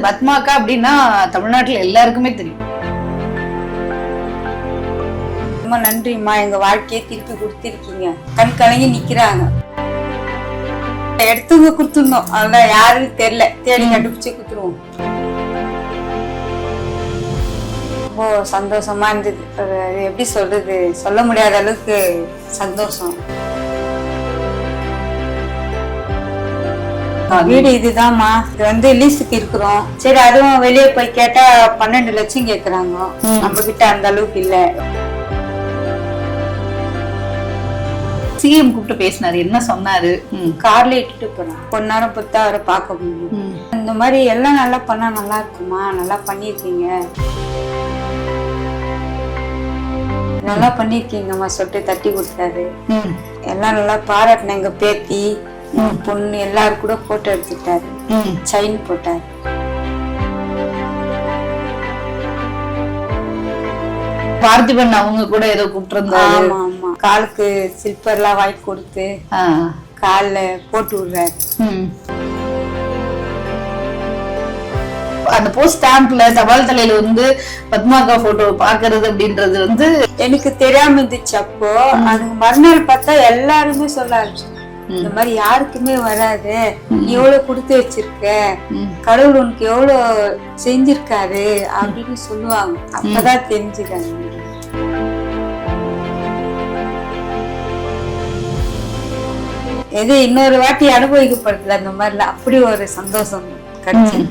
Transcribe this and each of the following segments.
பத்மாக்கா அப்படின்னா தமிழ்நாட்டுல எல்லாருக்குமே தெரியும். ரொம்ப நன்றிம்மா, எங்க வாழ்க்கையை திருப்பி கொடுத்திருக்கீங்க. கண் கலங்கி நிக்கிறாங்க. எடுத்துங்க குடுத்துடணும், அதான் யாருன்னு தெரியல, தேடி கண்டுபிடிச்சு குடுத்துருவோம். ரொம்ப சந்தோஷமா இருந்தது. அது எப்படி சொல்றது, சொல்ல முடியாத அளவுக்கு சந்தோஷம். வீடு இதுதான்மா, இது வந்து லீஸுக்கு இருக்கிறோம். சரி, அதுவும் வெளியே போய் கேட்டா 12 லட்சம் கேக்குறாங்க. நம்ம கிட்ட அந்த அளவுக்கு இல்ல. சிஎம் கூப்பிட்டு பேசினாரு, என்ன சொன்னாரு? கார்ல இட்டுட்டு போறேன், கொஞ்ச நேரம் பொறுத்தா அவரை பார்க்க முடியும். இந்த மாதிரி எல்லாம் நல்லா பண்ணா நல்லா இருக்குமா, நல்லா பண்ணிருக்கீங்க, நல்லா பண்ணிருக்கீங்கம்மா சொல்லிட்டு தட்டி கொடுத்தாரு. எல்லாம் நல்லா பாராட்டின. எங்க பேத்தி பொண்ணு எல்லாரும் கூட போட்டோ எடுத்துட்டாரு, செயின் போட்டாரு. பார்த்திபன் அவங்க கூட ஏதோ கூப்பிட்டு இருந்தாரு. ஆமா ஆமா, காலுக்கு சில்பர் எல்லாம் வாங்கி கொடுத்து கால்ல போட்டு விடுறாரு. அந்த போஸ்ட் ஸ்டாம்ப்ல தபால் தலையில வந்து பத்மாக்கா போட்டோ பாக்குறது அப்படின்றது வந்து எனக்கு தெரியாம இருந்துச்சு. அப்போ அதுக்கு மறுநாள் பார்த்தா எல்லாருமே சொல்ல ஆரம்பிச்சு, இந்த மாதிரி யாருக்குமே வராது, நீ எவ்வளவு கொடுத்து வச்சிருக்க, கடவுள் உனக்கு எவ்வளவு செஞ்சிருக்காரு அப்படின்னு சொல்லுவாங்க. அப்பதான் தெரிஞ்சுக்காங்க. எது இன்னொரு வாட்டி அனுபவிக்கப்படுது அந்த மாதிரில, அப்படி ஒரு சந்தோஷம் கிடைச்சு.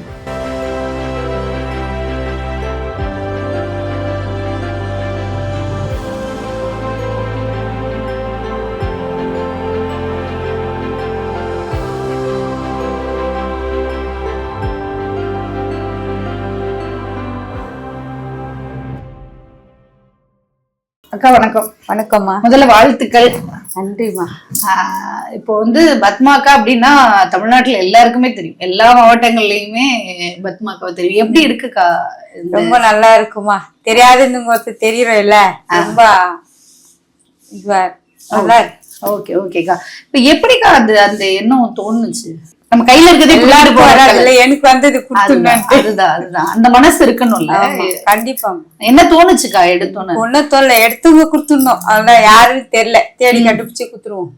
அக்கா வணக்கம். வணக்கம்மா. முதல்ல வாழ்த்துக்கள். நன்றிம்மா. இப்போ வந்து பத்மாக்கா அப்படின்னா தமிழ்நாட்டுல எல்லாருக்குமே தெரியும், எல்லா மாவட்டங்கள்லயுமே பத்மாக்காவை தெரியும். எப்படி இருக்குக்கா? ரொம்ப நல்லா இருக்குமா, தெரியாதுன்னு தெரியும் இல்ல, ரொம்ப நல்லா இருக்கு. ஓகே ஓகேக்கா. இப்ப எப்படிக்கா அது அந்த எண்ணம் தோணுச்சு? நம்ம கையில இருக்கிறது எல்லாருக்கும் வராதுல்ல, எனக்கு வந்து இது அதுதான் அதுதான் அந்த மனசு இருக்கணும்ல. கண்டிப்பா. என்ன தோணுச்சுக்கா எடுத்தோன்னு? ஒன்னும் தோணல, எடுத்துங்க குடுத்துடணும், அதான் யாருன்னு தெரியல, தேடி கண்டுபிடிச்சு குடுத்துருவோம்.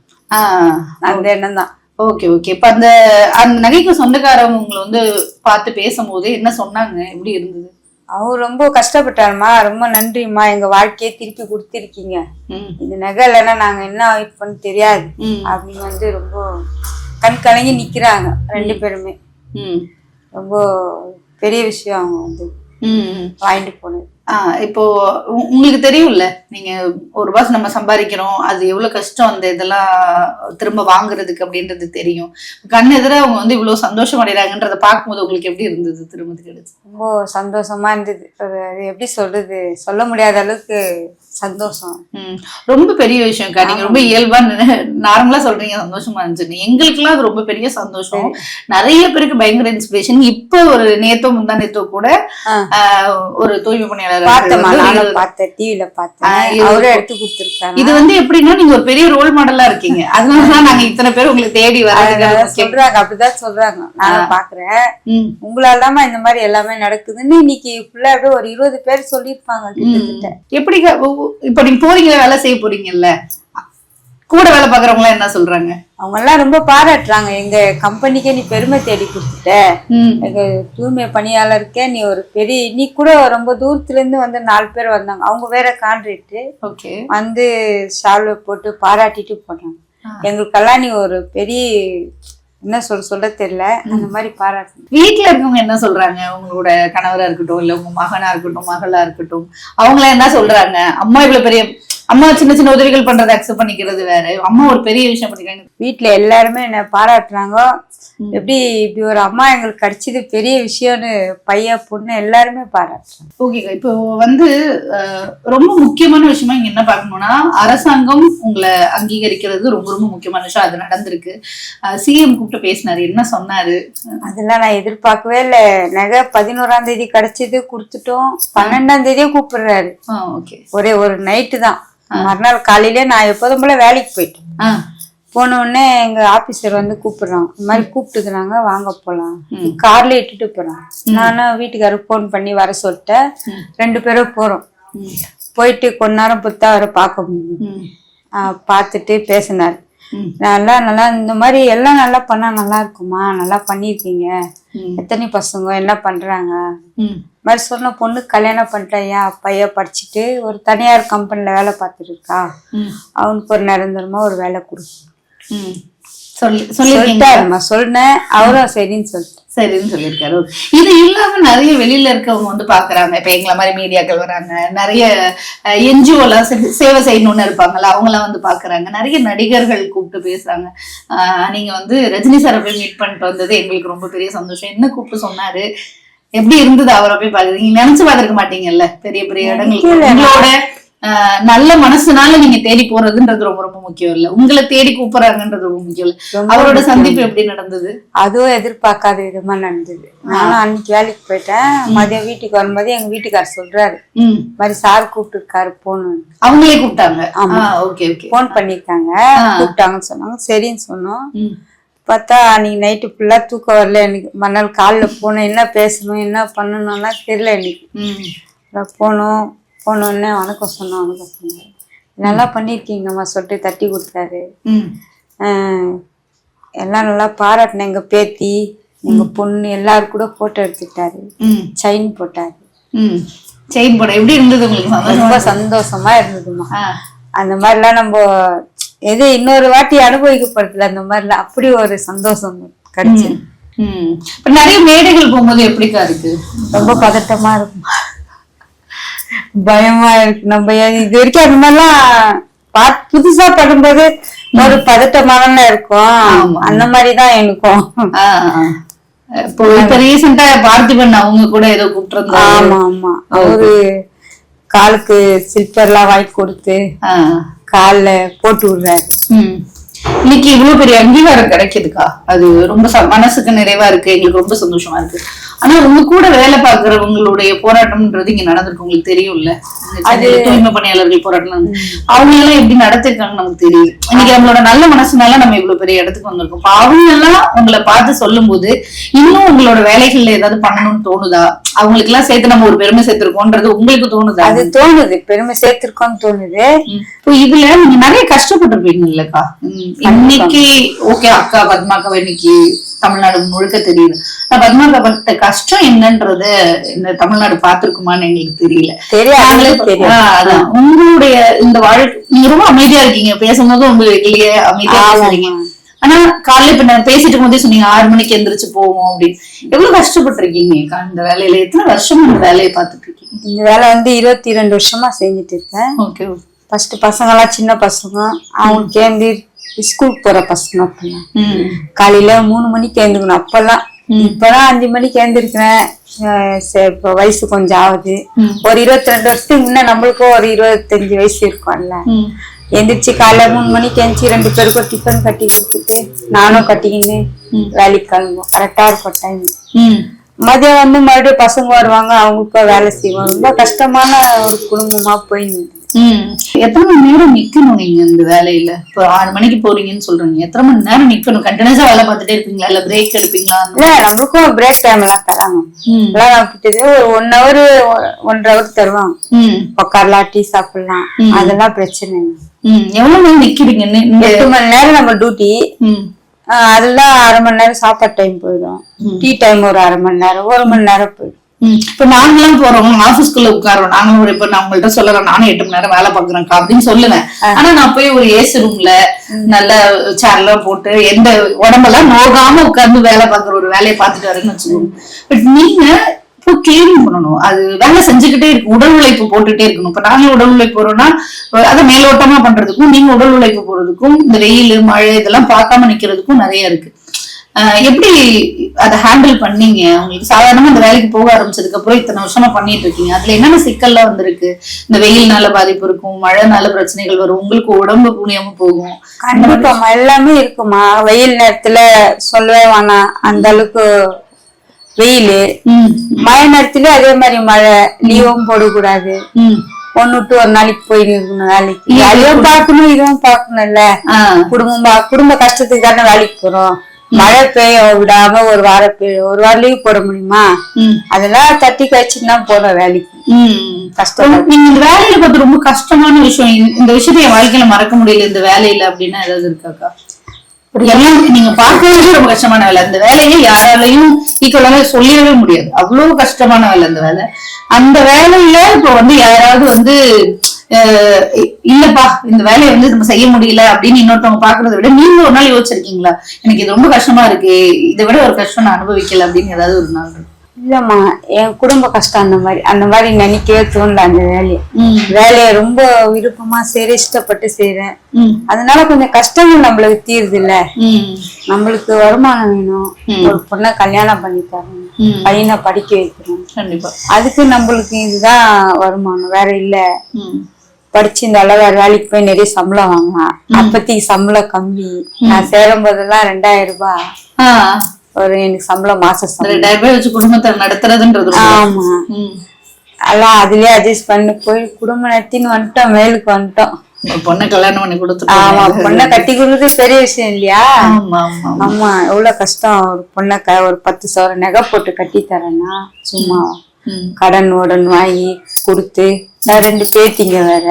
அந்த எண்ணம் தான். Okay okay. இப்ப அந்த நகைக்கு சொந்தக்காரவங்க உங்களை வந்து பார்த்து பேசும்போது என்ன சொன்னாங்க, எப்படி இருந்தது? அவர் ரொம்ப கஷ்டப்பட்டாருமா, ரொம்ப நன்றிம்மா, எங்க வாழ்க்கையை திருப்பி கொடுத்திருக்கீங்க, இந்த நகை இல்லைன்னா நாங்க என்ன ஆயிப்போன்னு தெரியாது அப்படின்னு வந்து ரொம்ப கண் கலங்கி நிக்கிறாங்க ரெண்டு பேருமே. ரொம்ப பெரிய விஷயம் அவங்க வந்து வாங்கிட்டு போனது. இப்போ உங்களுக்கு தெரியும்ல, நீங்க ₹1 நம்ம சம்பாதிக்கிறோம், அது எவ்வளவு கஷ்டம் அந்த இதெல்லாம் திரும்ப வாங்குறதுக்கு அப்படின்றது தெரியும். கண் எதிர அவங்க வந்து இவ்வளவு சந்தோஷம் அடைறாங்கன்றத பார்க்கும்போது உங்களுக்கு எப்படி இருந்தது? திரும்ப கிடைச்சு ரொம்ப சந்தோஷமா இருந்தது. அது எப்படி சொல்றது, சொல்ல முடியாத அளவுக்கு சந்தோஷம். ரொம்ப பெரிய விஷயம்க்கா. நீங்க ரொம்ப இயல்பா நார்மலா சொல்றீங்க சந்தோஷமா இருந்துச்சு. எங்களுக்கு எல்லாம் அது ரொம்ப பெரிய சந்தோஷம். நிறைய பேருக்கு பயங்கர இன்ஸ்பிரேஷன். இப்ப ஒரு நேத்தோ முந்தா நேத்தோ கூட ஒரு தூய்மை பணியாளர் இது வந்து எப்படின்னா நீங்க ஒரு பெரிய ரோல் மாடலா இருக்கீங்க. அதனாலதான் நாங்க இத்தனை பேர் உங்களுக்கு தேடி வர்றாங்க சொல்றாங்க, அப்படிதான் சொல்றாங்க. நான் பாக்குறேன், உங்களால இந்த மாதிரி எல்லாமே நடக்குதுன்னு இன்னைக்கு ஃபுல்லா ஒரு 20 பேர் சொல்லிருப்பாங்க கிட்டத்தட்ட. எப்படி இப்ப நீங்க போறீங்க, வேலை செய்ய போறீங்கல்ல, கூட வேலை பாக்குறவங்க என்ன சொல்றாங்க? அவங்க எல்லாம் ரொம்ப பாராட்டுறாங்க, எங்க கம்பெனிக்கே நீ பெருமை தேடி கொடுத்துட்ட, எங்க தூய்மை பணியாளருக்கே நீ ஒரு பெரிய, நீ கூட ரொம்ப தூரத்துல இருந்து வந்து 4 பேர் வந்தாங்க. அவங்க வேற கான்ட்ராக்ட் வந்து ஷால்வை போட்டு பாராட்டிட்டு போனாங்க. எங்களுக்கெல்லாம் நீ ஒரு பெரிய என்ன சொல்ல தெரியல, அந்த மாதிரி பாராட்டு. வீட்டுல இருக்கவங்க என்ன சொல்றாங்க? உங்களோட கணவரா இருக்கட்டும், இல்ல உங்க மகனா இருக்கட்டும், மகளா இருக்கட்டும், அவங்கள என்ன சொல்றாங்க? அம்மா இவ்வளவு பெரிய, அம்மா சின்ன சின்ன உதவிகள் பண்றதை அக்செப்ட் பண்ணிக்கிறது வேற, அம்மா ஒரு பெரிய விஷயம் பண்ணிக்கிறாங்க. வீட்டுல எல்லாருமே என்ன பாராட்டுறாங்க. எப்படி இப்படி ஒரு அம்மா எங்களுக்கு கிடைச்சது பெரிய விஷயம்னு பையன் பொண்ணு எல்லாருமே பாராட்டுறாங்க. ஓகேக்கா. இப்போ வந்து ரொம்ப முக்கியமான விஷயமா இங்க என்ன பார்க்கணும்னா, அரசாங்கம் உங்களை அங்கீகரிக்கிறது ரொம்ப ரொம்ப முக்கியமான விஷயம். அது நடந்திருக்கு. சிஎம் கூப்பிட்டு பேசினாரு, என்ன சொன்னாரு? அதெல்லாம் நான் எதிர்பார்க்கவே இல்லை. நகை 11ஆம் தேதி கிடைச்சது, கொடுத்துட்டோம். 12ஆம் தேதியே கூப்பிடுறாரு. ஒரே ஒரு நைட்டு தான். மறுநாள் காலையில நான் எப்போதும் போல வேலைக்கு போயிட்டேன். போன உடனே எங்க ஆபீசர் வந்து கூப்பிடுறாங்க, இந்த மாதிரி கூப்பிட்டுக்கிறாங்க, வாங்க போலாம். கார்ல இட்டுட்டு போறாங்க. நானும் வீட்டுக்காரருக்கு போன் பண்ணி வர சொல்லிட்டேன். 2 பேரும் போறோம். போயிட்டு கொஞ்ச நேரம் பொறுத்தா அவரை பார்க்க முடியும். பார்த்துட்டு பேசினார். நல்லா இந்த மாதிரி எல்லாம் நல்லா பண்ணா நல்லா இருக்குமா, நல்லா பண்ணிருக்கீங்க, எத்தனை பசங்க என்ன பண்றாங்க மாதிரி சொன்ன. பொண்ணு கல்யாணம் பண்ணிட்டா, பையன் படிச்சுட்டு ஒரு தனியார் கம்பெனில வேலை பார்த்துட்டு இருக்கா, அவனுக்கு ஒரு நிரந்தரமா ஒரு வேலை கொடுக்கும் சொல்லிட்டாருமா. சொன்னேன், அவரும் சரின்னு சொல்லியிருக்காரு. இது இல்லாம நிறைய வெளியில இருக்கவங்க வந்து பாக்குறாங்க. இப்ப எங்களை மாதிரி மீடியாக்கள் வராங்க, நிறைய என்ஜிஓ எல்லாம் சேவை செய்யணும்னு இருப்பாங்கல்ல, அவங்க எல்லாம் வந்து பாக்குறாங்க. நிறைய நடிகர்கள் கூப்பிட்டு பேசுறாங்க. நீங்க வந்து ரஜினி சாரை போய் மீட் பண்ணிட்டு வந்தது எங்களுக்கு ரொம்ப பெரிய சந்தோஷம். என்ன கூப்பிட்டு சொன்னாரு, எப்படி இருந்தது அவரை போய் பாக்குறது? நீங்க நினைச்சு பாத்துருக்க மாட்டீங்கல்ல, பெரிய பெரிய இடங்களுக்கு நல்ல மனசுனால நீங்க தேடி போறதுன்றது ரொம்ப ரொம்ப முக்கியம் இல்ல, உங்களை தேடி கூப்பிடுறாங்கன்றது ரொம்ப முக்கியம் இல்ல. அவரோட சந்திப்பு எப்படி நடந்தது? அதுவும் எதிர்பார்க்காத விதமா நடந்தது. நானும் அன்னைக்கு வேலைக்கு போயிட்டேன். மதியம் வீட்டுக்கு வரும்போது எங்க வீட்டுக்காரர் சொல்றாரு, மாதிரி சார் கூப்பிட்டு இருக்காரு போகணும். அவங்களே கூப்பிட்டாங்க? போன் பண்ணிருக்காங்க, கூப்பிட்டாங்கன்னு சொன்னாங்க. சரின்னு சொன்னோம். பார்த்தா அன்னைக்கு நைட்டு ஃபுல்லா தூக்கம் வரல எனக்கு. மறுநாள் காலில் போனோம், என்ன பேசணும் என்ன பண்ணணும்னா தெரியல எனக்கு. போனோடனே வணக்கம் சொன்னாரு. நல்லா பண்ணிருக்கீங்கம்மா சொல்லிட்டு தட்டி கொடுத்தாரு. எல்லாம் நல்லா பாராட்டினேன். எங்க பேத்தி எங்க பொண்ணு எல்லாரும் கூட போட்டோ எடுத்துக்கிட்டாரு. செயின் போட்டாரு. செயின் போட எப்படி இருந்தது உங்களுக்கு? ரொம்ப சந்தோஷமா இருந்ததுமா. அந்த மாதிரிலாம் நம்ம எது இன்னொரு வாட்டி அனுபவிக்கப்படுத்தல. அந்த மாதிரிலாம் அப்படி ஒரு சந்தோஷம் கிடைச்சு. இப்ப நிறைய மேடைகள் போகும்போது எப்படிக்கா இருக்கு? ரொம்ப பதட்டமா இருக்கும், பயமா இருக்கு. நம்ம இது வரைக்கும் அந்த மாதிரிலாம் புதுசா படும்போது ஒரு பதட்டமான இருக்கும். அந்த மாதிரிதான் எனக்கும். இப்ப ரீசெண்டா பார்த்திபன் அவங்க கூட ஏதோ கூப்பிட்டு. ஆமா ஆமா, அவரு காலுக்கு சில்பர் எல்லாம் வாங்கி கொடுத்து கால்ல போட்டு விடுறாரு. இன்னைக்கு இவ்வளவு பெரிய அங்கீகாரம் கிடைக்குதுக்கா, அது ரொம்ப மனசுக்கு நிறைவா இருக்கு, எங்களுக்கு ரொம்ப சந்தோஷமா இருக்கு. ஆனா உங்க கூட வேலை பாக்குறவங்களுடைய போராட்டம்ன்றது இங்க நடந்திருக்கு, உங்களுக்கு தெரியும்ல. அது தூய்மை பணியாளர்கள் போராட்டம் அவங்க எல்லாம் எப்படி நடத்திருக்காங்கன்னு நமக்கு தெரியும். இன்னைக்கு நம்மளோட நல்ல மனசுனால நம்ம இவ்வளவு பெரிய இடத்துக்கு வந்திருக்கோம். அவங்க எல்லாம் உங்களை பார்த்து சொல்லும் போது இன்னும் உங்களோட வேலைகள்ல ஏதாவது பண்ணணும்னு தோணுதா? அவங்களுக்கு எல்லாம் சேர்த்து நம்ம ஒரு பெருமை சேர்த்திருக்கோன்றது உங்களுக்கு தோணுதா? அது தோணுது, பெருமை சேர்த்திருக்கோம்னு தோணுது. இப்போ இதுல நீங்க நிறைய கஷ்டப்பட்டிருப்பீங்க இல்லக்கா. இன்னைக்கு ஓகே, அக்கா பத்மாக்காவை இன்னைக்கு தமிழ்நாடு முழுக்க தெரியுது. பத்மாக்கா பட்ட கஷ்டம் என்னன்றது இந்த தமிழ்நாடு பாத்துருக்குமான்னு எங்களுக்கு தெரியல. அதான் உங்களுடைய இந்த வாழ்க்கை. நீங்க ரொம்ப அமைதியா இருக்கீங்க, பேசும்போது உங்களுக்கு இல்லையே அமைதியா பேசுறீங்க. ஆனா காலையில இப்ப நான் பேசிட்டு போதே சொன்னீங்க 6 மணிக்கு எந்திரிச்சு போவோம் அப்படின்னு. எவ்வளவு கஷ்டப்பட்டு இருக்கீங்க இந்த வேலையில? எத்தனை வருஷமா இந்த வேலையை பார்த்துட்டு இருக்கீங்க? இந்த வேலை வந்து 22 வருஷமா செஞ்சுட்டு இருக்கேன். ஓகே. ஃபர்ஸ்ட் பசங்க எல்லாம் சின்ன பசங்க, அவங்களுக்கு ஏந்தி ஸ்கூலுக்கு போற பசங்க. காலையில 3 மணிக்கு எழுந்துக்கணும் அப்பெல்லாம். இப்பதான் 5 மணிக்கு எழுந்திருக்கிறேன். இப்ப வயசு கொஞ்சம் ஆகுது. ஒரு 22 வருஷத்துக்கு முன்ன நம்மளுக்கும் ஒரு 25 வயசு இருக்கும்ல. எந்திரிச்சு காலைல 3 மணிக்கு எழுந்துச்சு 2 பேருக்கும் டிஃபன் கட்டி கொடுத்துட்டு நானும் கட்டிக்கின்னு வேலைக்கு கிளம்புவோம். கரெக்டா இருக்கும் டைம். மதியம் வந்து மறுபடியும் பசங்க வருவாங்க, அவங்களுக்கும் வேலை செய்வோம். ரொம்ப கஷ்டமான ஒரு குடும்பமா போயிருந்து. எத்தனை மணி நேரம் நிக்கணும் நீங்க இந்த வேலையில? இப்போ 6 மணிக்கு போறீங்கன்னு சொல்றீங்க, எத்தனை மணி நேரம் நிக்கணும்? கண்டினியூஸா வேலை பார்த்துட்டே இருப்பீங்களா, இல்ல பிரேக் எடுப்பீங்களா? இல்ல, நம்மளுக்கும் பிரேக் டைம் எல்லாம் தராங்க. எல்லாம் கிட்டது 1 hour 1.5 hour தருவாங்க. உட்காரலாம், டீ சாப்பிடலாம், அதெல்லாம் பிரச்சனை இல்லை. எவ்வளவு நேரம் நிக்கிறீங்க? 8 மணி நேரம் நம்ம டியூட்டி. அதெல்லாம் 1/2 மணி நேரம் சாப்பாடு டைம் போயிடும். டீ டைம் ஒரு 1/2 மணி நேரம், 1 மணி நேரம் போயிடும். இப்ப நாங்கெல்லாம் போறோம், ஆபீஸ்க்குள்ள உட்காரோம். நாங்களும் இப்ப நான் உங்கள்ட்ட சொல்லலாம், நானும் 8 மணி நேரம் வேலை பாக்குறேன்க்கா அப்படின்னு சொல்லுவேன். ஆனா நான் போய் ஒரு ஏசி ரூம்ல நல்ல சேர் எல்லாம் போட்டு எந்த உடம்பெல்லாம் நோகாம உட்கார்ந்து வேலை பாக்குற ஒரு வேலையை பார்த்துட்டு வரேன்னு வச்சுக்கோங்க. பட் நீங்க இப்போ கிளீனிங் பண்ணணும், அது வேலை செஞ்சுக்கிட்டே இருக்கும், உடல் உழைப்பு போட்டுட்டே இருக்கணும். இப்ப நாங்க உடல் உழைப்பு போறோம்னா அதை மேலோட்டமா பண்றதுக்கும் நீங்க உடல் உழைப்பு போறதுக்கும் இந்த வெயில் மழை இதெல்லாம் பார்க்காம நிக்கிறதுக்கும் நிறைய இருக்கு. எப்படி அதை ஹேண்டில் பண்ணீங்க? உங்களுக்கு சாதாரணமா இந்த வேலைக்கு போக ஆரம்பிச்சதுக்கு அப்புறம் இத்தனை வருஷமா பண்ணிட்டு இருக்கீங்க, அதுல என்னென்ன சிக்கல்லாம் வந்திருக்கு? இந்த வெயில்னால பாதிப்பு இருக்கும், மழைனால பிரச்சனைகள் வரும், உங்களுக்கு உடம்பு புனியாம போகும். கண்டிப்பா எல்லாமே இருக்குமா. வெயில் நேரத்துல சொல்லவே வேணாம், அந்த அளவுக்கு வெயில். மழை நேரத்துல அதே மாதிரி மழை, லீவும் போடக்கூடாது. ஒன்னு விட்டு ஒரு நாளைக்கு போயிட்டு இருக்கணும் வேலைக்கு. அதையும் பாக்கணும் இதுவும் பாக்கணும்ல. குடும்ப கஷ்டத்துக்கு தானே வேலைக்கு போறோம். மழை பெய்ய விடாம ஒரு வாரம் லீவ் போட முடியுமா? அதெல்லாம் தட்டி கழிச்சுன்னா போறோம் வேலைக்கு. கஷ்டம். நீங்க இந்த வேலையில பார்த்து ரொம்ப கஷ்டமான விஷயம், இந்த விஷயத்த என் வாழ்க்கையில மறக்க முடியல இந்த வேலையில அப்படின்னா ஏதாவது இருக்காக்கா? எல்லாம் நீங்க பார்க்கறது ரொம்ப கஷ்டமான வேலை. அந்த வேலையை யாராலையும் ஈக்குவலாக சொல்லிடவே முடியாது, அவ்வளவு கஷ்டமான வேலை அந்த வேலை. அந்த வேலையில இப்ப யாராவது இல்லப்பா இந்த வேலையை நம்ம செய்ய முடியல அப்படின்னு இன்னொருத்தவங்க பாக்குறத விட நீங்க ஒரு நாள் யோசிச்சிருக்கீங்களா, எனக்கு இது ரொம்ப கஷ்டமா இருக்கு, இதை விட ஒரு கஷ்டம் நான் அனுபவிக்கல அப்படின்னு ஏதாவது ஒரு நாள்? இல்லம்மா, என் குடும்ப கஷ்டம் அந்த மாதிரி நினைக்கவே தோணல. அந்த வேலையை ரொம்ப விருப்பமா செய்யறேன், இஷ்டப்பட்டு செய்யறேன். அதனால கொஞ்சம் கஷ்டங்கள் நம்மளுக்கு தீருது இல்ல. நம்மளுக்கு வருமானம் வேணும், ஒரு பொண்ணை கல்யாணம் பண்ணி தரணும், பையனை படிக்க வைக்கணும். கண்டிப்பா அதுக்கு நம்மளுக்கு இதுதான் வருமானம், வேற இல்ல. படிச்சிருந்தாலும் வேற வேலைக்கு போய் நிறைய சம்பளம் வாங்கலாம். அப்பத்திக்கு சம்பளம் கம்மி. நான் சேரும் போதெல்லாம் 2000 ரூபாய் ஒரு எனக்கு சம்பளம், மாசம் 2000 ரூபாய் வச்சு குடும்பத்தை நடத்துறதுன்றது. ஆமா, எல்லாம் அதுலயே அட்ஜஸ்ட் பண்ணி போய் குடும்பம் நடத்தின்னு வந்துட்டோம். மேலுக்கு வந்துட்டோம். பொண்ணை கல்யாணம் பண்ணி கொடுத்துட்டோம். ஆமா, பொண்ணை கட்டி கொடுக்குறது பெரிய விஷயம் இல்லையா? ஆமா, எவ்வளவு கஷ்டம். ஒரு பொண்ணை ஒரு 10 சவரம் நகை போட்டு கட்டி தரேன்னா சும்மா கடன் உடன் வாங்கி கொடுத்து 2 பேத்திங்க வேற,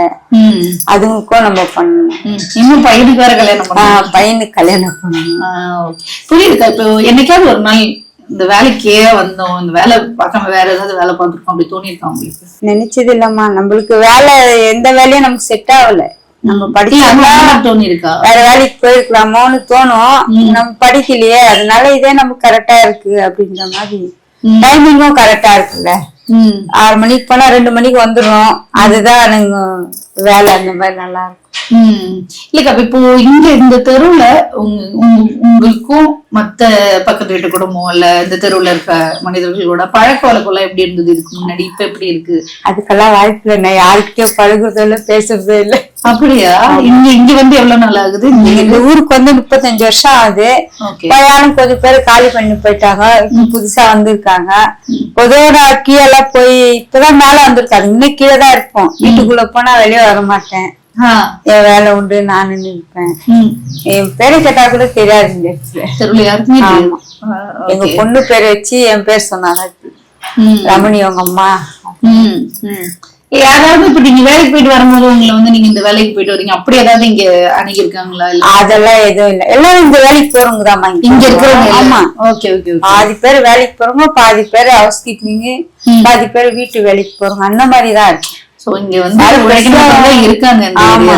அதுக்கும் நம்ம பண்ணணும். இன்னும் பையனுக்கு வேற கல்யாணம் பண்ணணும். பையனுக்கு கல்யாணம் பண்ணணும். புரியுதுக்கா. இப்போ என்னைக்காவது ஒரு நாள் இந்த வேலைக்கே வந்தோம், இந்த வேலை பார்க்காம வேற ஏதாவது வேலை பார்த்துருக்கோம் அப்படி தோணிருக்கா உங்களுக்கு? நினைச்சது இல்லம்மா. நம்மளுக்கு வேலை எந்த வேலையும் நமக்கு செட் ஆகல. நம்ம படிக்கலாம் தோணி இருக்கா, வேற வேலைக்கு போயிருக்கலாமோன்னு தோணும். நம்ம படிக்கலையே, அதனால இதே நமக்கு கரெக்டா இருக்கு அப்படின்ற மாதிரி. டைமிங்கும் கரெக்டா இருக்குல்ல. 6 மணிக்கு போனா 2 மணிக்கு வந்துடும். அதுதான் எனக்கு வேலை. அந்த மாதிரி நல்லா இருக்கும். இல்லக்கா, இப்போ இங்க இந்த தெருவுல உங்களுக்கும் மத்த பக்கத்து வீட்டு குடும்பம் இல்ல இந்த தெருவுல இருக்க மனிதர்களோட பழக்க வழக்கம் எப்படி இருந்தது இதுக்கு முன்னாடி, இப்ப எப்படி இருக்கு? அதுக்கெல்லாம் வாய்ப்பு இல்லை. யாருக்கிட்டயோ பழகுறதோ இல்ல, பேசுறதோ இல்ல. அப்படியா? இங்க எவ்வளவு நாள் ஆகுது? இந்த ஊருக்கு 35 வருஷம் ஆகுது. பையனும் கொஞ்சம் பேர் காலி பண்ணி போயிட்டாங்க, புதுசா வந்திருக்காங்க. பொதுவோட கீழெல்லாம் போய் இப்பதான் மேல வந்திருக்காங்க. இன்னும் கீழே தான் இருப்போம். வீட்டுக்குள்ள போனா வெளியே வர மாட்டேன். என் வேலை உண்டு, நானு இருப்பேன். என் பேரை கேட்டா கூட தெரியாது இந்த இடத்துல. எங்க பொண்ணு பேரை வச்சு என் பேர் சொன்னாங்க, ரமணி உங்க அம்மா. யாராவது இப்ப நீங்க வேலைக்கு போயிட்டு வரும்போது உங்களை நீங்க இந்த வேலைக்கு போயிட்டு வரீங்க அப்படி ஏதாவது இங்க அணுகி இருக்காங்களா? அதெல்லாம் எதுவும் இல்ல. எல்லாரும் இந்த வேலைக்கு போறவங்கதாம்மா இங்க இருக்கிறவங்க. ஆமா, ஓகே ஓகே. பாதி பேர் வேலைக்கு போறவங்க, பாதி பேர் ஹவுஸ் கீப்பிங், பாதி பேர் வீட்டு வேலைக்கு போறவங்க. அந்த மாதிரிதான் இருக்கு. இருக்காங்க. ஆமா,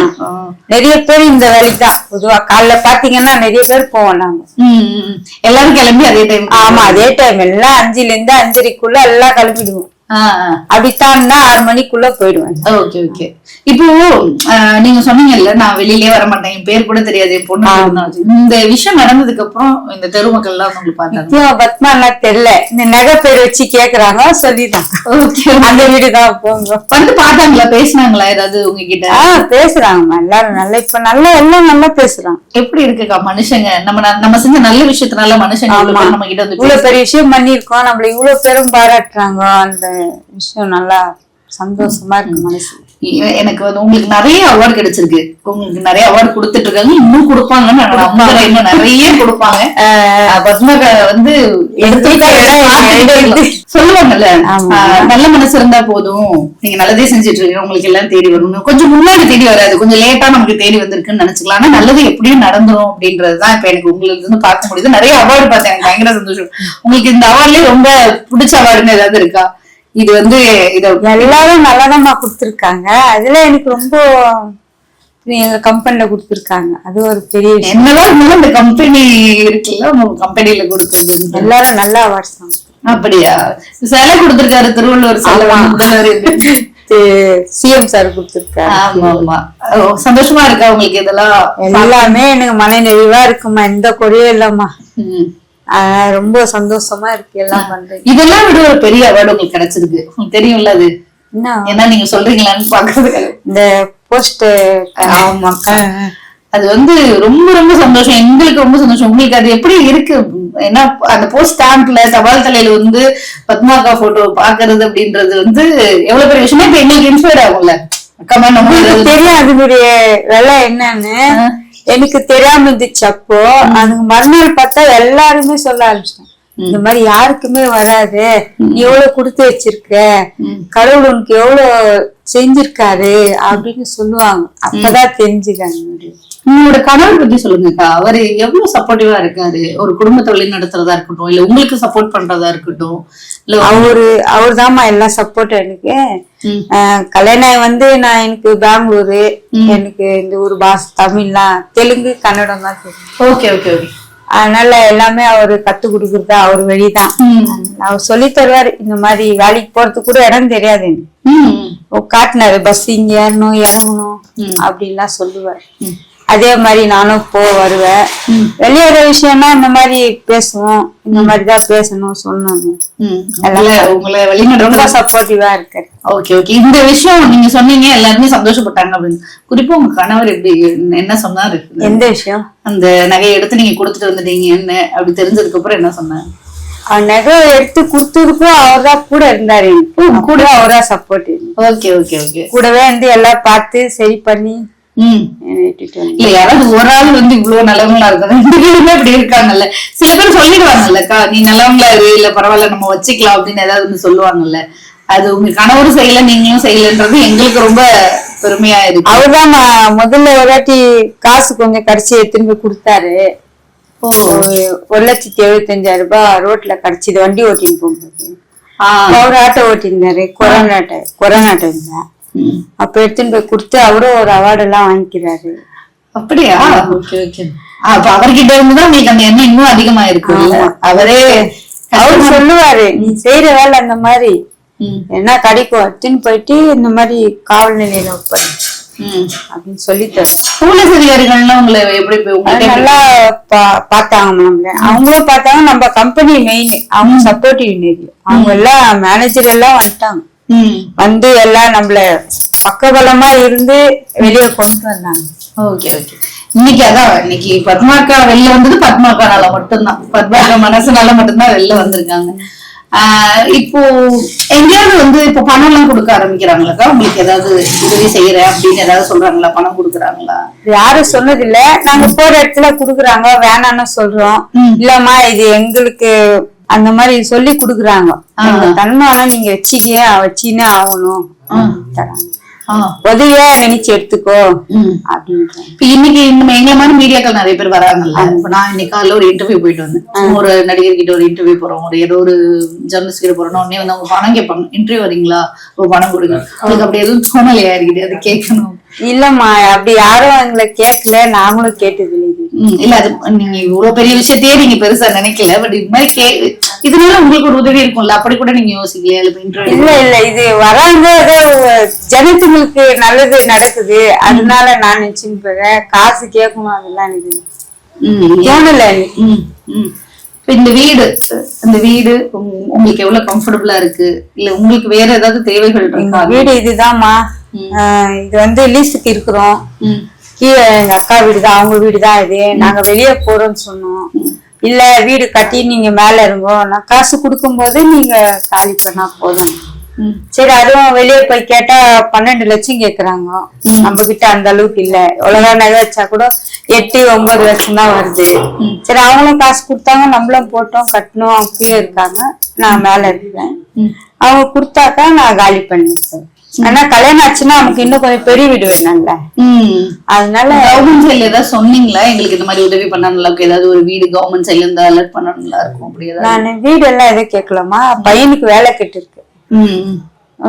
நிறைய பேர் இந்த வேலைக்கு தான். பொதுவா காலைல பாத்தீங்கன்னா நிறைய பேர் போவோம் நாங்க. எல்லாரும் கிளம்பி அதே டைம். ஆமா, அதே டைம் எல்லாம் 5ல இருந்து 5:30க்குள்ள எல்லாம் கிளம்பிடுவோம். அப்படித்தான் 6 மணிக்குள்ள போயிடுவேன். Okay okay. இப்போ நீங்க சொன்னீங்கல்ல, நான் வெளியிலே வர மாட்டேன், என் பேர் கூட தெரியாது, என் பொண்ணு. இந்த விஷயம் நடந்ததுக்கு அப்புறம் இந்த தெரு மக்கள் எல்லாம் உங்களுக்கு பார்த்தாங்க? பத்மா எல்லாம் தெரியல, இந்த நகை பேர் வச்சு கேக்குறாங்க, சொல்லிட்டாங்க. அந்த வீடுதான் போங்க. வந்து பார்த்தாங்களா, பேசினாங்களா ஏதாவது உங்ககிட்ட? பேசுறாங்க எல்லாரும். நல்லா இப்ப நல்லா எல்லாம் நல்லா பேசுறாங்க. எப்படி இருக்குக்கா மனுஷங்க? நம்ம செஞ்ச நல்ல விஷயத்தினால மனுஷங்க நம்ம கிட்ட வந்து இவ்வளவு பெரிய விஷயம் பண்ணிருக்கோம், நம்மள இவ்வளவு பேரும் பாராட்டுறாங்க. அந்த விஷயம் நல்லா சந்தோஷமா இருக்கு மனசு. எனக்கு உங்களுக்கு நிறைய அவார்டு கிடைச்சிருக்கு, உங்களுக்கு நிறைய அவார்டு கொடுத்துட்டு இருக்காங்க, இன்னும் கொடுப்பாங்கன்னு நம்புறேன். இன்னும் நிறைய கொடுப்பாங்க. பத்மகா சொல்லுவாங்கல்ல, நல்ல மனசு இருந்தா போதும், நீங்க நல்லதே செஞ்சுட்டு இருக்கீங்க, உங்களுக்கு எல்லாம் தேடி வரும். கொஞ்சம் முன்னாடி தேடி வராது, கொஞ்சம் லேட்டா நமக்கு தேடி வந்திருக்குன்னு நினைச்சுக்கலாம். ஆனா நல்லது எப்படியும் நடந்துரும் அப்படின்றதுதான் இப்ப எனக்கு உங்களுக்கு வந்து பார்க்க முடியுது. நிறைய அவார்டு பார்த்தேன், எனக்கு பயங்கர சந்தோஷம். உங்களுக்கு இந்த அவார்ட்லயே ரொம்ப பிடிச்ச அவார்டுன்னு ஏதாவது இருக்கா? இது இத எல்லாரும் நல்லதாமா கொடுத்திருக்காங்க. அதுல எனக்கு ரொம்ப எங்க கம்பெனில கொடுத்திருக்காங்க, அது ஒரு பெரிய விஷயம். என்னதான் இருந்தாலும் இந்த கம்பெனி இருக்குல்ல, உங்க கம்பெனில கொடுத்தது எல்லாரும் நல்ல அவார்ட்ஸ் தான். அப்படியா? சிலை கொடுத்திருக்காரு திருவள்ளுவர் முதல்வர், சிஎம் சார் கொடுத்திருக்காரு. ஆமா ஆமா. சந்தோஷமா இருக்கா உங்களுக்கு? இதெல்லாம் எல்லாமே எனக்கு மன நிறைவா இருக்குமா, எந்த குறையும் இல்லம்மா. ரொம்ப சந்தோஷமா இருக்கு எல்லாம் பண்றேன். இதெல்லாம் விட ஒரு பெரிய அவார்டு உங்களுக்கு கிடைச்சிருக்கு, உங்களுக்கு தெரியும்ல அது என்ன? நீங்க சொல்றீங்களான்னு பாக்குறதுக்கு இந்த போஸ்ட். ஆமா, அது ரொம்ப ரொம்ப சந்தோஷம், எங்களுக்கு ரொம்ப சந்தோஷம். உங்களுக்கு அது எப்படி இருக்கு? ஏன்னா அந்த போஸ்ட் ஸ்டாம்ப்ல தபால் தலையில பத்மாக்கா போட்டோ பாக்குறது அப்படின்றது எவ்வளவு பெரிய விஷயமா இப்ப எங்களுக்கு இன்ஸ்பயர் ஆகும்ல. அக்கா எனக்கு தெரியும் அதனுடைய விலை என்னன்னு. எனக்கு தெரியாம இருந்துச்சு அப்போ. அதுக்கு மறுநாள் பார்த்தா எல்லாருமே சொல்ல ஆரம்பிச்சிட்டாங்க, இந்த மாதிரி யாருக்குமே வராது, நீ எவ்வளவு கொடுத்து வச்சிருக்க, கடவுள் உனக்கு எவ்வளவு செஞ்சிருக்காரு அப்படின்னு சொல்லுவாங்க. அப்பதான் தெரிஞ்சுக்காங்க. உங்களோட கணவர் பத்தி சொல்லுங்கக்கா. அவரு எவ்வளவு சப்போர்ட்டிவா இருக்காரு? ஒரு குடும்ப தொழில் நடத்துறதா இருக்கட்டும், இல்ல உங்களுக்கு சப்போர்ட் பண்றதா இருக்கட்டும். அவருதாம்மா எல்லாம் சப்போர்ட் எனக்கு. கல்யாணம் நான் எனக்கு பெங்களூரு, எனக்கு இந்த ஒரு பாஷை தமிழ்லாம், தெலுங்கு, கன்னடம் தான் தெரியும். Okay okay okay. அதனால எல்லாமே அவரு கத்து கொடுக்கறது அவர் வழிதான். அவர் சொல்லி தருவாரு. இந்த மாதிரி வேலைக்கு போறதுக்கு கூட இடம் தெரியாது, காட்டினாரு. பஸ் இங்க ஏறணும் இறங்கணும் அப்படின்லாம் சொல்லுவார். அதே மாதிரி நானும் வருவேன். வெளியேற விஷயம்னா இந்த மாதிரி பேசுவோம், இந்த மாதிரிதான் பேசணும் சொல்லணும். ரொம்ப சப்போர்ட்டிவா இருக்காரு. Okay okay. இந்த விஷயம் நீங்க சொன்னீங்க எல்லாருமே சந்தோஷப்பட்டாங்க அப்படின்னு. குறிப்பா உங்க கணவர் எப்படி என்ன சொன்னாரு? எந்த விஷயம்? அந்த நகையை எடுத்து நீங்க கொடுத்துட்டு வந்துட்டீங்க என்ன அப்படி தெரிஞ்சதுக்கு அப்புறம் என்ன சொன்னாங்க? நகை எடுத்து கொடுத்ததுக்கும் அவர்தான் கூட இருந்தாரு. கூட அவரா சப்போர்ட். Okay okay okay. கூடவே எல்லாம் பார்த்து சரி பண்ணி. இல்ல யாராவது ஒரு ஆள் இவ்வளவு நல்லவங்களா இருக்காங்க, ரெண்டு பேருமே இப்படி இருக்காங்கல்ல. சில பேர் சொல்லிடுவாங்கல்லக்கா, நீ நல்லவங்களா இரு, இல்ல பரவாயில்ல நம்ம வச்சுக்கலாம் அப்படின்னு ஏதாவது சொல்லுவாங்கல்ல. அது உங்க கணவரும் செய்யல நீங்களும் செய்யலன்றது எங்களுக்கு ரொம்ப பெருமையா இருக்கு. அவர்தான் முதல்ல ஒரு வாட்டி காசு கொஞ்சம் கடிச்சு திரும்பி கொடுத்தாரு. 1,75,000 ரூபாய் ரோட்ல கிடைச்சது. வண்டி ஓட்டின்னு போகும்போது அவர் ஆட்டோ ஓட்டிருந்தாரு. கொரோனா டைம்ல அப்ப எடுத்துன்னு போய் கொடுத்து அவரும் ஒரு அவார்டு எல்லாம் வாங்கிக்கிறாரு. அப்படியா? அப்ப அவர்கிட்ட இருந்துதான் உங்களுக்கு அந்த எண்ணம் இன்னும் அதிகமா இருக்கு. அவரு சொல்லுவாரு, நீ செய்யற வேலை அந்த மாதிரி என்ன கிடைக்கும், எடுத்துன்னு போயிட்டு இந்த மாதிரி காவல் நிலையில வைப்பாரு அப்படின்னு சொல்லிட்டாரு. போலீஸ் அதிகாரிகள்லாம் உங்களை எப்படி நல்லா பார்த்தாங்க. நம்மள அவங்களும் பார்த்தாங்க. நம்ம கம்பெனி மெயின் அவங்க சப்போர்ட்டிவ் அவங்க எல்லாம் மேனேஜர் எல்லாம் வந்துட்டாங்க. எல்லாம் நம்மள பக்கபலமா இருந்து வெளியே கொண்டு வந்தாங்க. Okay okay. இன்னைக்கு பத்மாக்கா வெளில வந்தது பத்மாக்கானால மட்டும்தான். பத்மாக்கா மனசுனால மட்டும்தான் வெளில வந்திருக்காங்க. இப்போ எங்கேயாவது இப்ப பணம் எல்லாம் கொடுக்க ஆரம்பிக்கிறாங்களாக்கா? உங்களுக்கு ஏதாவது உதவி செய்யறேன் அப்படின்னு ஏதாவது சொல்றாங்களா? பணம் கொடுக்குறாங்களா? யாரும் சொன்னதில்ல. நாங்க போற இடத்துல குடுக்குறாங்க, வேணான்னு சொல்றோம். இல்லம்மா இது எங்களுக்கு அந்த மாதிரி சொல்லி குடுக்குறாங்க. தன்மானம் நீங்க வச்சுக்கினே ஆகணும், உதவியா நினைச்சு எடுத்துக்கோ அப்படின்னு. இன்னைக்கு எங்க மாதிரி மீடியாக்கள் நிறைய பேர் வராங்கல்ல. இப்ப நான் இன்னைக்கு காலையில ஒரு இன்டர்வியூ போயிட்டு வந்தேன். ஒரு நடிகர் கிட்ட ஒரு இன்டர்வியூ போறோம், ஏதோ ஒரு ஜெர்னலிஸ்ட் கிட்ட போறோம். உடனே அவங்க பணம் கேட்பாங்க, இன்டர்வியூ வரீங்களா, பணம் கொடுங்க. உங்களுக்கு அப்படி எதுவும் தோணலையா இருக்குது அது கேட்கணும்? இல்லம்மா, அப்படி யாரும் எங்களை கேட்கல, நாங்களும் கேட்டது இல்ல. அது நீங்க இவ்வளவு பெரிய விஷயத்தையே நீங்க பெருசா நினைக்கல. பட் இது மாதிரி இதனால உங்களுக்கு ஒரு உதவி இருக்கும்ல, அப்படி கூட நீங்க யோசிக்கலையா? இல்ல இது வராங்க, ஜனத்துங்களுக்கு நல்லது நடக்குது அதனால நான் நினைச்சுன்னு போறேன். காசு கேட்கணும் அதெல்லாம் எனக்கு தோணல. இந்த வீடு உங்களுக்கு எவ்வளவு கம்ஃபர்டபுளா இருக்கு? இல்ல உங்களுக்கு வேற ஏதாவது தேவைகள் இருக்கா? வீடு இதுதான்மா. இது லீஸுக்கு இருக்கிறோம். கீழே எங்க அக்கா வீடுதான், அவங்க வீடுதான் இது. நாங்க வெளியே போறோம்னு சொன்னோம். இல்ல வீடு கட்டி நீங்க மேல இருங்கோ, நான் காசு கொடுக்கும் போது நீங்க காலி பண்ணா போதும். சரி, அதுவும் வெளியே போய் கேட்டா 12 லட்சம் கேக்குறாங்க. நம்ம கிட்ட அந்த அளவுக்கு இல்ல. எவ்வளவுதான் நகை வச்சா கூட 8-9 லட்சம் தான் வருது. சரி, அவங்களும் காசு கொடுத்தாங்க, நம்மளும் போட்டோம், கட்டணும். அவங்க இருக்காங்க, நான் மேல இருக்கிறேன். அவங்க கொடுத்தாக்கா நான் காலி பண்ணிப்பேன். ஆனா கல்யாணம் ஆச்சுன்னா நமக்கு இன்னும் கொஞ்சம் பெரிய வீடு வேணும்ல. அதனால கவர்மெண்ட் சைட்ல ஏதாவது சொன்னீங்களா? எங்களுக்கு இந்த மாதிரி உதவி பண்ணணும்ல, ஏதாவது ஒரு வீடு கவர்மெண்ட் சைட்ல இருந்து அலர்ட் பண்ணணும்ல இருக்கும்? அப்படியே நான் வீடு எல்லாம் எதுவும் கேட்கலாமா? பையனுக்கு வேலை கேட்டு இருக்கு,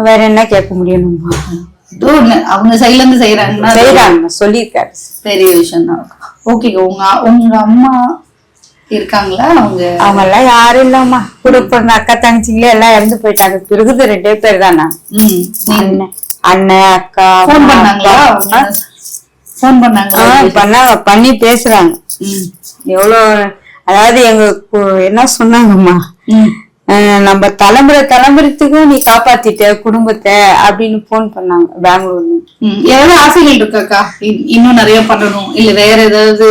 வேற என்ன கேட்க முடியும்? அவங்க சைட்ல இருந்து செய்யறாங்க சொல்லியிருக்காரு. பெரிய விஷயம் தான். ஓகே. உங்க அம்மா இருக்காங்களா? அவங்க எல்லாம் யாரும் இல்லம்மா. கூட பிறந்த அக்கா தங்கச்சிங்களே எல்லாம் இறந்து போயிட்டாங்க. பிறகுது 2 பேர் தானா. அண்ணன் அக்கா பண்ணி பேசுறாங்க. எவ்வளவு அதாவது எங்க என்ன சொன்னாங்கம்மா, நம்ம தலைமுறைக்கும் நீ காப்பாத்திட்ட குடும்பத்தை அப்படின்னு போன் பண்ணாங்க பெங்களூர்ல. எவ்வளவு ஆசைகள் இருக்காக்கா? இன்னும் நிறைய பண்ணணும், இல்ல வேற ஏதாவது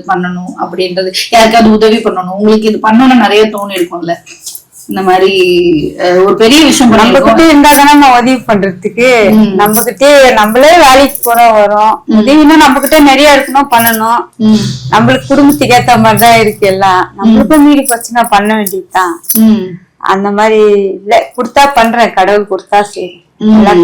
பண்ணணும் அப்படின்றது, யாருக்காவது உதவி பண்ணணும், உங்களுக்கு இது பண்ணணும்னு நிறைய தோணி இருக்கும்ல? இந்த மாதிரி ஒரு பெரிய விஷயம் நம்ம பண்ணிருக்கோம். கிட்ட இருந்தாதானே நம்ம உதவி பண்றதுக்கு. நம்ம கிட்டே நம்மளே வேலைக்கு போற வரோம், உதவினா நம்ம கிட்ட நிறைய இருக்கணும், பண்ணணும். நம்மளுக்கு குடும்பத்துக்கு ஏத்த மாதிரிதான் இருக்கு எல்லாம். நம்மளுக்கும் மீறி பிரச்சனை பண்ண வேண்டியதுதான். அந்த மாதிரி இல்ல, கொடுத்தா பண்றேன், கடவுள் கொடுத்தா சரி,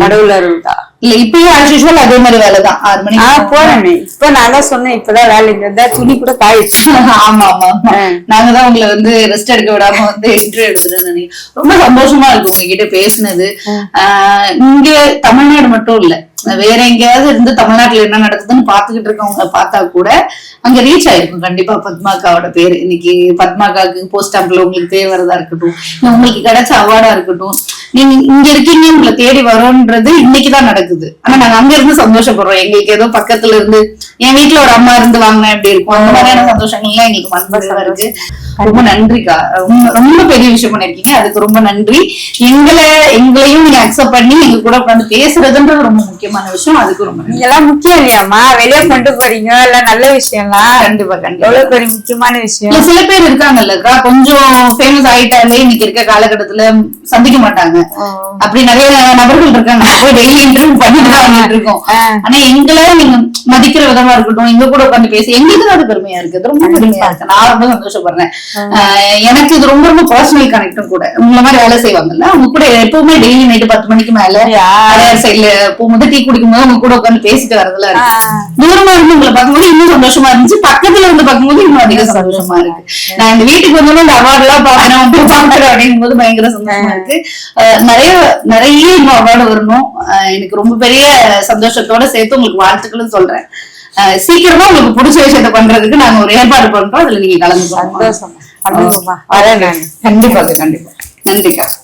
கடவுள் அருள்தான். இல்ல இப்பயும் ஆஸ் யூசுவல் அதே மாதிரி வேலைதான், 6 மணிக்கு போறேன். இப்ப நான் தான் சொன்னேன், இப்பதான் வேலை இருந்தா துணி கூட காயிடுச்சு. ஆமா ஆமா ஆமா, நாங்க தான் உங்களை வந்து ரெஸ்ட் எடுக்க விடாம வந்து இன்டர்வியூ எடுத்துட்டு நினைக்கிறேன். ரொம்ப சந்தோஷமா இருக்கு உங்ககிட்ட பேசினது. இங்க தமிழ்நாடு மட்டும் இல்ல, வேற எங்கேயாவது இருந்து தமிழ்நாட்டுல என்ன நடக்குதுன்னு பாத்துக்கிட்டு இருக்கவங்க பார்த்தா கூட அங்க ரீச் ஆயிருக்கும் கண்டிப்பா பத்மாக்காவோட பேரு. இன்னைக்கு பத்மாக்காவுக்கு போஸ்ட் ஸ்டாம்ப்ல உங்களுக்கு பேர் வரதா இருக்கட்டும், உங்களுக்கு கிடைச்ச அவார்டா இருக்கட்டும், நீங்க இங்க இருக்கீங்க உங்களை தேடி வரோன்றது இன்னைக்குதான் நடக்குது. ஆனா நாங்க அங்க இருந்து சந்தோஷப்படுறோம். எங்களுக்கு ஏதோ பக்கத்துல இருந்து என் வீட்டுல ஒரு அம்மா இருந்து வாங்கினேன் எப்படி இருக்கும், அந்த மாதிரியான சந்தோஷங்கள்லாம் எங்களுக்கு மனசுல இருக்கு. ரொம்ப நன்றிக்கா, ரொம்ப பெரிய விஷயம் பண்ணிருக்கீங்க, அதுக்கு ரொம்ப நன்றி. எங்களையும் நீங்க அக்செப்ட் பண்ணி எங்க கூட உட்காந்து பேசுறதுன்றது ரொம்ப முக்கியமான விஷயம், அதுக்கு ரொம்ப நன்றி. இதெல்லாம் முக்கியம் இல்லையாமா, வெளியே கொண்டு போறீங்க இல்ல, நல்ல விஷயம்லாம். கண்டிப்பா கண்டிப்பா, எவ்வளவு பெரிய முக்கியமான விஷயம். சில பேர் இருக்காங்கல்லக்கா, கொஞ்சம் ஃபேமஸ் ஆயிட்டாலே இன்னைக்கு இருக்க காலகட்டத்துல சந்திக்க மாட்டாங்க. அப்படி நிறைய நபர்கள் இருக்காங்க, போய் டெய்லி இன்டர்வியூ பண்ணிட்டு தான் வந்துட்டு இருக்கோம். ஆனா எங்களை நீங்க மதிக்கிற விதமா இருக்கட்டும், எங்க கூட உட்காந்து பேசி எங்களுக்கு தான் அது பெருமையா இருக்கு, அது ரொம்ப பெருமையா இருக்கு. நான் ரொம்ப சந்தோஷப்படுறேன். எனக்கு இது ரொம்ப ரொம்ப பர்சனல் கனெக்டும் கூட. உங்களை மாதிரி வேலை செய்வாங்கல்ல, அவங்க கூட எப்பவுமே டெய்லி நைட்டு 10 மணிக்கு மேல சைட்ல போகும்போது டீ குடிக்கும் போது அவங்க கூட உட்காந்து பேசிட்டு வரதுல இருக்கு. தூரமா இருந்து உங்களை பார்க்கும்போது இன்னும் சந்தோஷமா இருந்துச்சு, பக்கத்துல இருந்து பார்க்கும்போது இன்னும் அதிக சந்தோஷமா இருக்கு. நான் இந்த வீட்டுக்கு வந்தாலும் இந்த அவார்டு எல்லாம் பாக்குறேன் அப்படிங்கும் போது பயங்கர சந்தோஷமா இருக்கு. நிறைய இன்னும் அவார்டு வரணும். எனக்கு ரொம்ப பெரிய சந்தோஷத்தோட சேர்த்து உங்களுக்கு வாழ்த்துக்களும் சொல்றேன். சீக்கிரமா உங்களுக்கு பிடிச்ச விஷயத்த பண்றதுக்கு நாங்க ஒரு ஏற்பாடு பண்றோம், அதுல நீங்க கலந்துக்கோங்க. சந்தோஷம். கண்டிப்பா கண்டிப்பா. நன்றிக்கா.